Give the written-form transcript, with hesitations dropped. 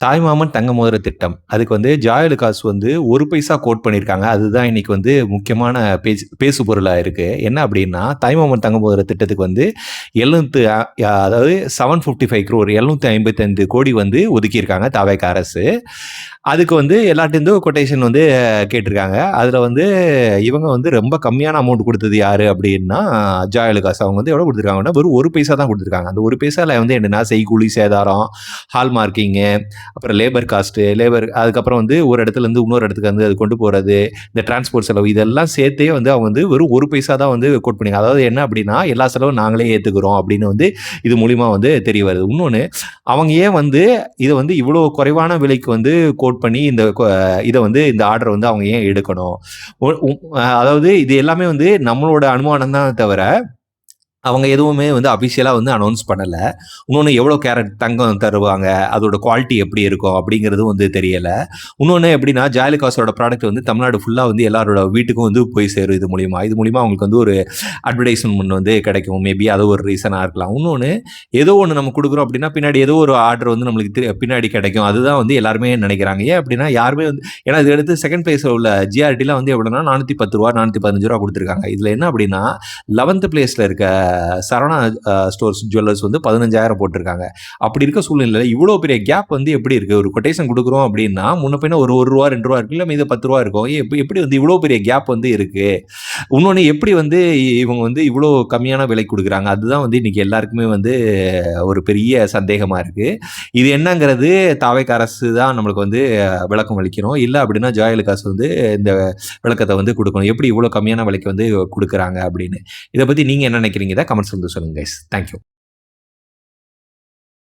தாய்மாமன் தங்க மோதிர திட்டம். அதுக்கு வந்து ஜாய் அலுகாஸ் வந்து 1 பைசா கோட் பண்ணியிருக்காங்க. அதுதான் இன்னைக்கு வந்து முக்கியமான பேசு பொருளா இருக்கு. என்ன அப்டின்னா, தாய்மாமன் தங்க மோதிர திட்டத்துக்கு வந்து 700 அதாவது 755 crore 755 கோடி வந்து ஒதுக்கியிருக்காங்க தவேக அரசு. அதுக்கு வந்து எல்லார்ட்டேருந்தும் கொட்டேஷன் வந்து கேட்டிருக்காங்க. அதுல வந்து இவங்க வந்து ரொம்ப கம்மியான அமௌண்ட் குடுத்தது யாரு அப்டின்னா, ஜாய் அலுகாஸ். அவங்க வந்து எவ்வளோ குடுத்துருக்காங்கன்னா, வெறும் 1 பைசா தான் குடுத்துருக்காங்க. அந்த 1 பைசால வந்து என்னன்னா, செய்கூலி, சேதாரம், ஹால் மார்க்கிங்கு, அப்புறம் லேபர் காஸ்ட்டு, அதுக்கப்புறம் வந்து ஒரு இடத்துலேருந்து இன்னொரு இடத்துக்கு வந்து அது கொண்டு போறது, இந்த டிரான்ஸ்போர்ட் செலவு இதெல்லாம் சேர்த்தே வந்து அவங்க வந்து வெறும் 1 பைசா தான் வந்து கோட் பண்ணி அதாவது என்ன அப்டின்னா, எல்லா செலவும் நாங்களே ஏத்துக்கிறோம் அப்படின்னு வந்து இது மூலியமா வந்து தெரிய வருது. இன்னொன்னு, அவங்க ஏன் வந்து இத வந்து இவ்வளோ குறைவான விலைக்கு வந்து கோட் பண்ணி இத வந்து இந்த ஆர்டர வந்து அவங்க ஏன் எடுக்கணும்? ஒ உ அதாவது இது எல்லாமே வந்து நம்மளோட அனுமானம் தான் தவிர, அவங்க எதுவுமே வந்து அபிஷியலா வந்து அனவுன்ஸ் பண்ணல. இன்னொன்னு எவ்வளோ கேரட் தங்கம் தருவாங்க, அதோட குவாலிட்டி எப்படி இருக்கும் அப்படிங்கிறதும் வந்து தெரியல. இன்னொன்னு எப்படின்னா, ஜாய் அலுகாஸோட ப்ராடக்ட் வந்து தமிழ்நாடு ஃபுல்லா வந்து எல்லாரோட வீட்டுக்கும் வந்து போய் சேரும் இது மூலியமா. இது மூலியமா அவங்களுக்கு வந்து ஒரு அட்வர்டைஸ்மென்ட் வந்து கிடைக்கும். மேபி அது ஒரு ரீசனா இருக்கலாம். இன்னொன்னு, ஏதோ ஒண்ணு நம்ம குடுக்குறோம் அப்படின்னா, பின்னாடி ஏதோ ஒரு ஆர்டர் வந்து நம்மளுக்கு பின்னாடி கிடைக்கும். அதுதான் வந்து எல்லாருமே நினைக்கிறாங்க. ஏன் அப்படின்னா, யாருமே வந்து ஏன்னா இது அடுத்து செகண்ட் பிளேஸ்ல உள்ள ஜிஆர்டிலாம் வந்து எவ்வளோனா ரூ. 410 ரூ. 415 குடுத்துருக்காங்க. இதுல என்ன அப்படின்னா, 11த் பிளேஸ்ல இருக்க சரவணா ஸ்டோர்ஸ் ஜுவல்லர்ஸ் வந்து 15,000 போட்டிருக்காங்க. அப்படி இருக்க சூழ்நிலையில இவ்வளோ பெரிய கேப் வந்து எப்படி இருக்கு? ஒரு கொட்டேஷன் குடுக்குறோம் அப்படின்னா, முன்ன பின்ன ஒரு ரூ. 1 ரூ. 2 இருக்கு. இல்ல மீதி ரூ. 10 இருக்கும். எப்படி வந்து இவ்வளோ பெரிய கேப் வந்து இருக்கு? இன்னொன்னு எப்படி வந்து இவங்க வந்து இவ்வளோ கம்மியான விலை குடுக்குறாங்க? அதுதான் வந்து இன்னைக்கு எல்லாருக்குமே வந்து ஒரு பெரிய சந்தேகமா இருக்கு. இது என்னங்கிறது தாவேக்கா அரசு தான் நம்மளுக்கு வந்து விளக்கம் அளிக்கணும். இல்ல அப்படின்னா ஜாய் அலுகாஸ் வந்து இந்த விளக்கத்த வந்து குடுக்கணும். எப்படி இவ்வளோ கம்மியான விலைக்கு வந்து குடுக்குறாங்க அப்படின்னு. இத பத்தி நீங்க என்ன நினைக்கிறீங்க? கமெண்ட்ஸ் வந்து சொல்லுங்க கைஸ். Thank you.